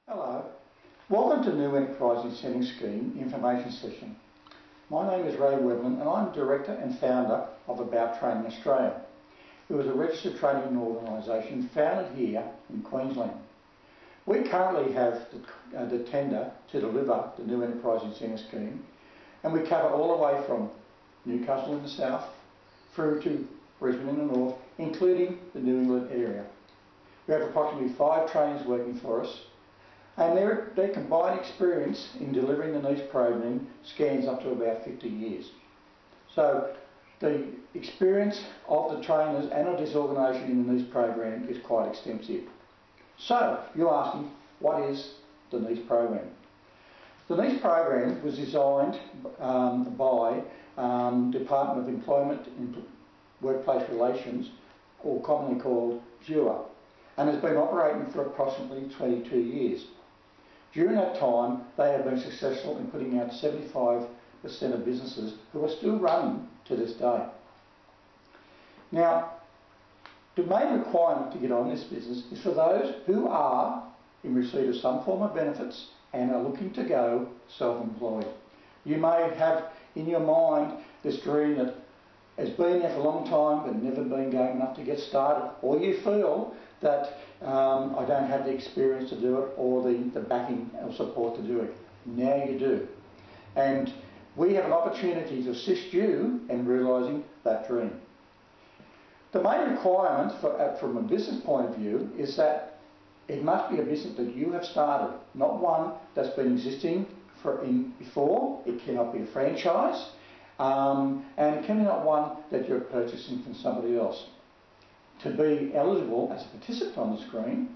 Hello, welcome to New Enterprise Incentive Scheme Information Session. My name is Ray Webman and I'm Director and Founder of About Training Australia, who is a registered training organisation founded here in Queensland. We currently have the tender to deliver the New Enterprise Incentive Scheme, and we cover all the way from Newcastle in the south through to Brisbane in the north, including the New England area. We have approximately 5 trainers working for us, and their combined experience in delivering the NEIS program scans up to about 50 years. So the experience of the trainers and of this organisation in the NEIS program is quite extensive. So you're asking, what is the NEIS program? The NEIS program was designed by Department of Employment and Workplace Relations, or commonly called DEWA, and has been operating for approximately 22 years. During that time, they have been successful in putting out 75% of businesses who are still running to this day. Now, the main requirement to get on this business is for those who are in receipt of some form of benefits and are looking to go self-employed. You may have in your mind this dream that has been there for a long time but never been going enough to get started, or you feel that I don't have the experience to do it or the backing or support to do it. Now you do. And we have an opportunity to assist you in realising that dream. The main requirement from a business point of view is that it must be a business that you have started, not one that's been existing before. It cannot be a franchise, and it cannot be one that you're purchasing from somebody else. To be eligible as a participant on the screen,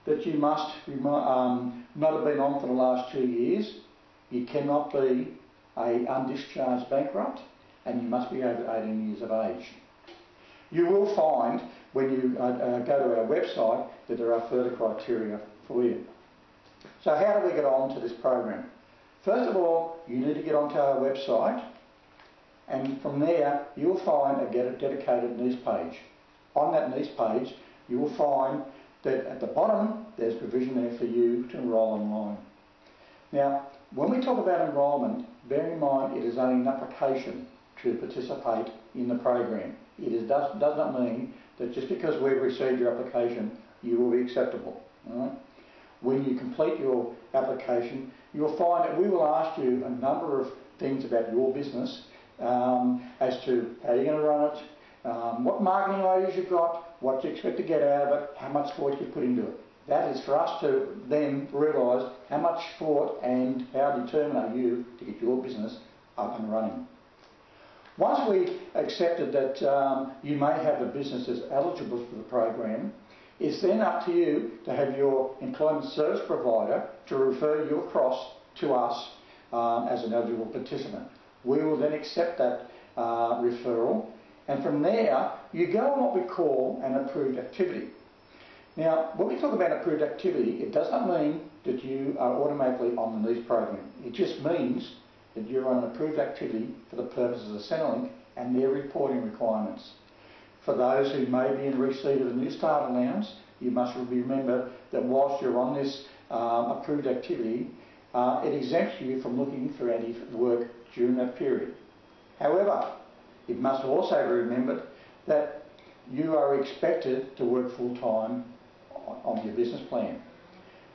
that you must not have been on for the last 2 years, you cannot be an undischarged bankrupt, and you must be over 18 years of age. You will find when you go to our website that there are further criteria for you. So how do we get on to this program? First of all, you need to get onto our website, and from there you will find a dedicated NEIS page. On that NEIS page, you will find that at the bottom there's provision there for you to enrol online. Now, when we talk about enrolment, bear in mind it is only an application to participate in the program. It does not mean that just because we've received your application, you will be acceptable. Right? When you complete your application, you will find that we will ask you a number of things about your business as to how you're going to run it, what marketing ideas you've got, what you expect to get out of it, how much thought you put into it. That is for us to then realise how much thought and how determined are you to get your business up and running. Once we accepted that you may have the business as eligible for the program, it's then up to you to have your employment service provider to refer you across to us as an eligible participant. We will then accept that referral, and from there you go on what we call an approved activity. Now, when we talk about approved activity, it does not mean that you are automatically on the NEIS program. It just means that you're on an approved activity for the purposes of Centrelink and their reporting requirements. For those who may be in receipt of a New Start allowance, you must remember that whilst you're on this approved activity, it exempts you from looking for any work during that period. However, it must also be remembered that you are expected to work full-time on your business plan.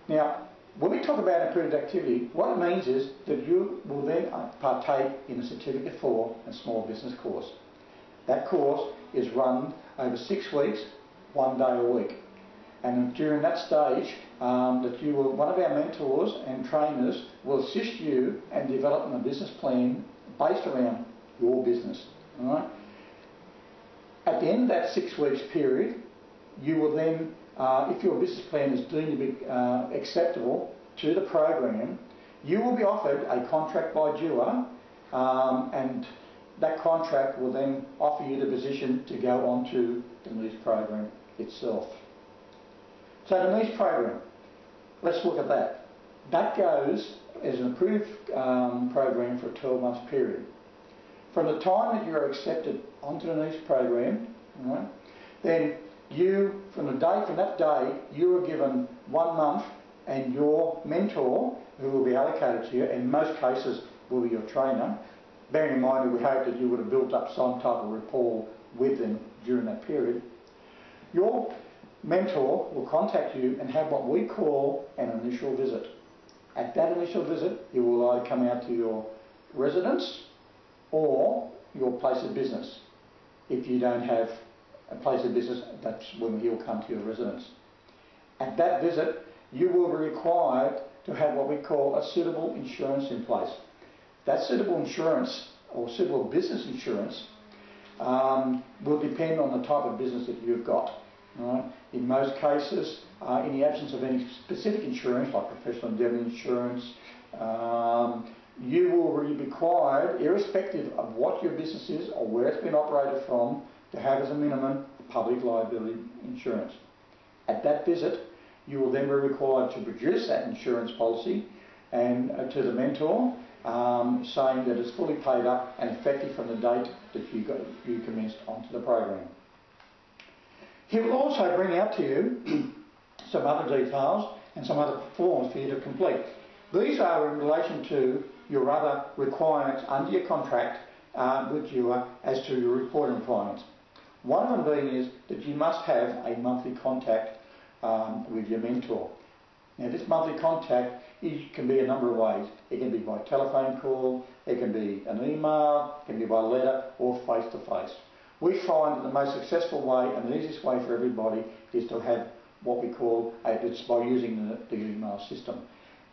Now, when we talk about approved activity, what it means is that you will then partake in a Certificate for a Small Business course. That course is run over 6 weeks, 1 day a week. And during that stage, one of our mentors and trainers will assist you in developing a business plan based around your business. All right? At the end of that 6 weeks period, you will then, if your business plan is deemed to be acceptable to the program, you will be offered a contract by DEWA, and that contract will then offer you the position to go on to the NEIS program itself. So the NEIS program, let's look at that. That goes as an approved program for a 12-month period. From the time that you are accepted onto the NEIS program, then from that day, you are given 1 month and your mentor, who will be allocated to you, in most cases will be your trainer, bearing in mind that we hope that you would have built up some type of rapport with them during that period, your mentor will contact you and have what we call an initial visit. At that initial visit, he will either come out to your residence or your place of business. If you don't have a place of business, that's when he'll come to your residence. At that visit, you will be required to have what we call a suitable insurance in place. That suitable insurance or suitable business insurance will depend on the type of business that you've got. Right? In most cases, in the absence of any specific insurance, like professional indemnity insurance, you will be required, irrespective of what your business is or where it's been operated from, to have as a minimum public liability insurance. At that visit, you will then be required to produce that insurance policy and to the mentor, saying that it's fully paid up and effective from the date that you commenced onto the program. He will also bring out to you some other details and some other forms for you to complete. These are in relation to your other requirements under your contract with you as to your reporting requirements. One of them being is that you must have a monthly contact with your mentor. Now, this monthly contact can be a number of ways. It can be by telephone call, it can be an email, it can be by letter or face-to-face. We find that the most successful way and the easiest way for everybody is to have what we call, it's by using the email system.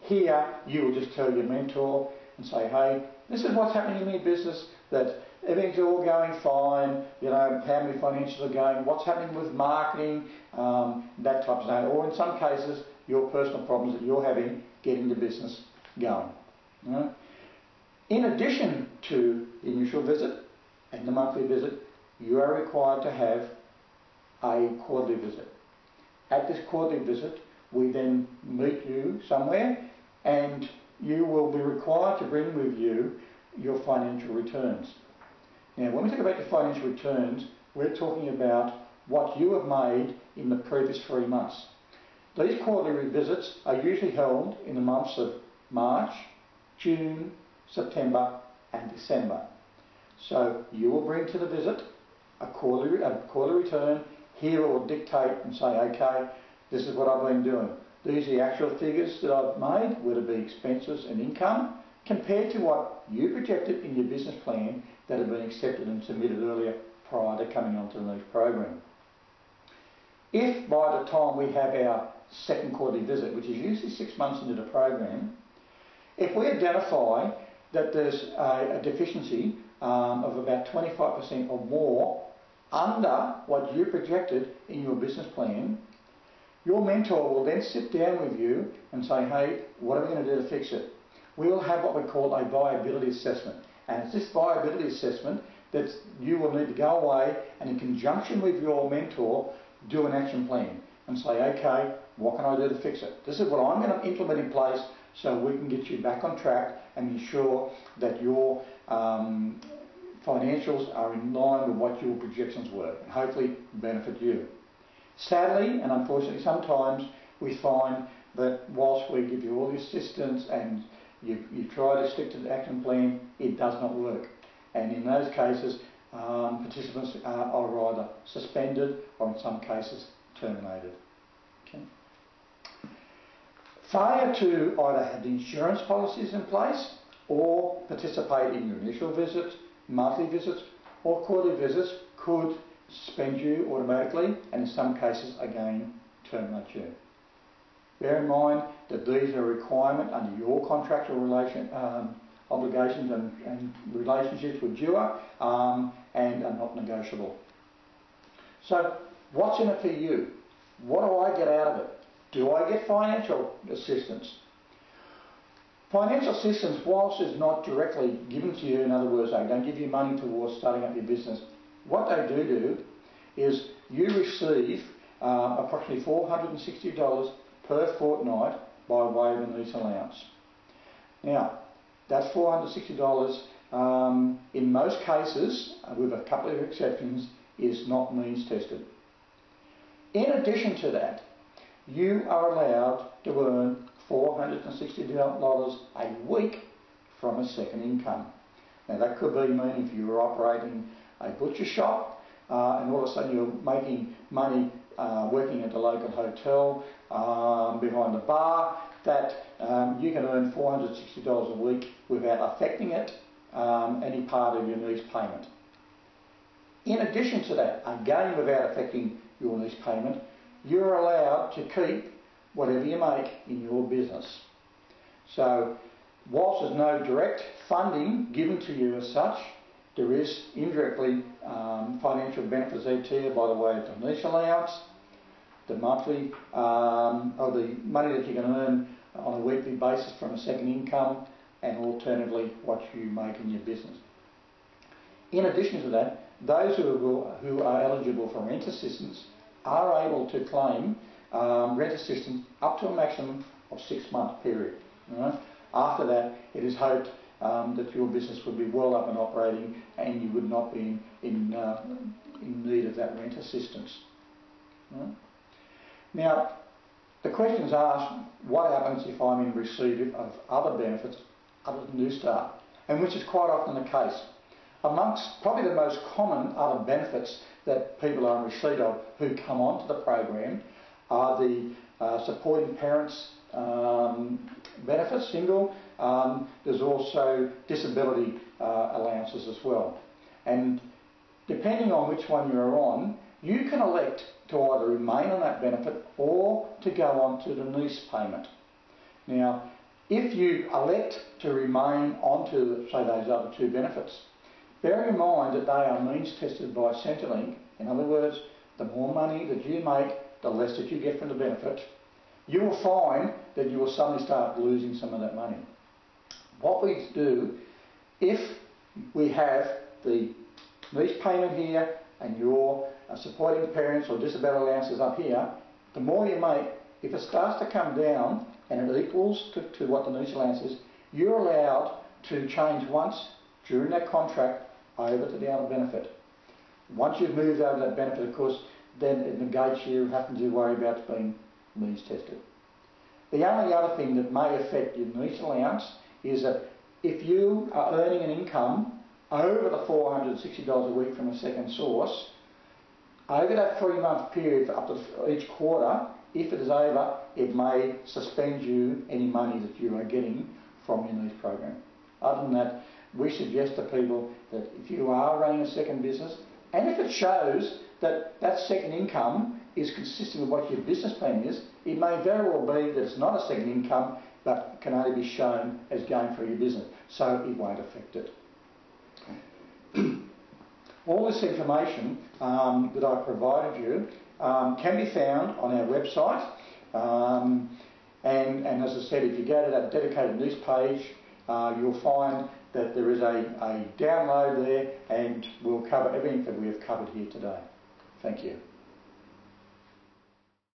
Here, you will just tell your mentor and say, hey, this is what's happening in your business, that everything's all going fine, you know, how many financials are going, what's happening with marketing, that type of thing. Or in some cases, your personal problems that you're having getting the business going. Right? In addition to the initial visit and the monthly visit, you are required to have a quarterly visit. At this quarterly visit, we then meet you somewhere and you will be required to bring with you your financial returns. Now, when we talk about your financial returns, we're talking about what you have made in the previous 3 months. These quarterly visits are usually held in the months of March, June, September and December. So you will bring to the visit a quarterly return. Here it will dictate and say, okay, this is what I've been doing. These are the actual figures that I've made, whether it be expenses and income, compared to what you projected in your business plan that had been accepted and submitted earlier prior to coming onto the NEIS program. If by the time we have our second quarterly visit, which is usually 6 months into the program, if we identify that there's a deficiency of about 25% or more under what you projected in your business plan, your mentor will then sit down with you and say, hey, what are we going to do to fix it? We will have what we call a viability assessment. And it's this viability assessment that you will need to go away and in conjunction with your mentor, do an action plan and say, okay, what can I do to fix it? This is what I'm going to implement in place so we can get you back on track and ensure that your financials are in line with what your projections were and hopefully benefit you. Sadly and unfortunately, sometimes we find that whilst we give you all the assistance and you try to stick to the action plan, it does not work. And in those cases, participants are either suspended or in some cases terminated. Okay. Failure to either have the insurance policies in place or participate in your initial visits, monthly visits or quarterly visits could suspend you automatically and in some cases again terminate you. Bear in mind that these are a requirement under your contractual obligations and relationships with you and are not negotiable. So what's in it for you? What do I get out of it? Do I get financial assistance? Financial assistance, whilst it's not directly given to you, in other words, they don't give you money towards starting up your business, what they do is you receive approximately $460 per fortnight by way of a NEIS allowance. Now, that $460 in most cases, with a couple of exceptions, is not means tested. In addition to that, you are allowed to earn $460 a week from a second income. Now that could be mean if you were operating a butcher shop and all of a sudden you're making money working at the local hotel behind the bar, that you can earn $460 a week without affecting it any part of your NEIS payment. In addition to that, again without affecting your NEIS payment, you're allowed to keep whatever you make in your business. So whilst there's no direct funding given to you as such, there is indirectly financial benefits there to you by the way of the NEIS allowance, the monthly or the money that you can earn on a weekly basis from a second income, and alternatively what you make in your business. In addition to that, those who are eligible for rent assistance are able to claim rent assistance up to a maximum of 6-month period. After that, it is hoped that your business would be well up and operating and you would not be in need of that rent assistance. Now, the question is asked, what happens if I'm in receipt of other benefits other than New Start? And which is quite often the case. Amongst probably the most common other benefits that people are in receipt of who come onto the program are the supporting parents benefits, single. There's also disability allowances as well. And depending on which one you're on, you can elect to either remain on that benefit or to go on to the NEIS payment. Now, if you elect to remain onto, say, those other two benefits, bear in mind that they are means tested by Centrelink. In other words, the more money that you make, the less that you get from the benefit. You will find that you will suddenly start losing some of that money. What we do, if we have the NEIS payment here and your supporting parents or disability allowances up here, the more you make, if it starts to come down and it equals to what the NEIS allowance is, you're allowed to change once during that contract over to the other benefit. Once you've moved over that benefit, of course, then it negates you having to worry about being NEIS tested. The only other thing that may affect your NEIS allowance is that if you are earning an income over the $460 a week from a second source, over that 3-month period up to each quarter, if it is over, it may suspend you any money that you are getting from your NEIS program. Other than that, we suggest to people that if you are running a second business, and if it shows that that second income is consistent with what your business plan is, it may very well be that it's not a second income, but can only be shown as going for your business, so it won't affect it. All this information that I've provided you can be found on our website, and as I said, if you go to that dedicated NEIS page, you'll find that there is a download there, and we'll cover everything that we have covered here today. Thank you.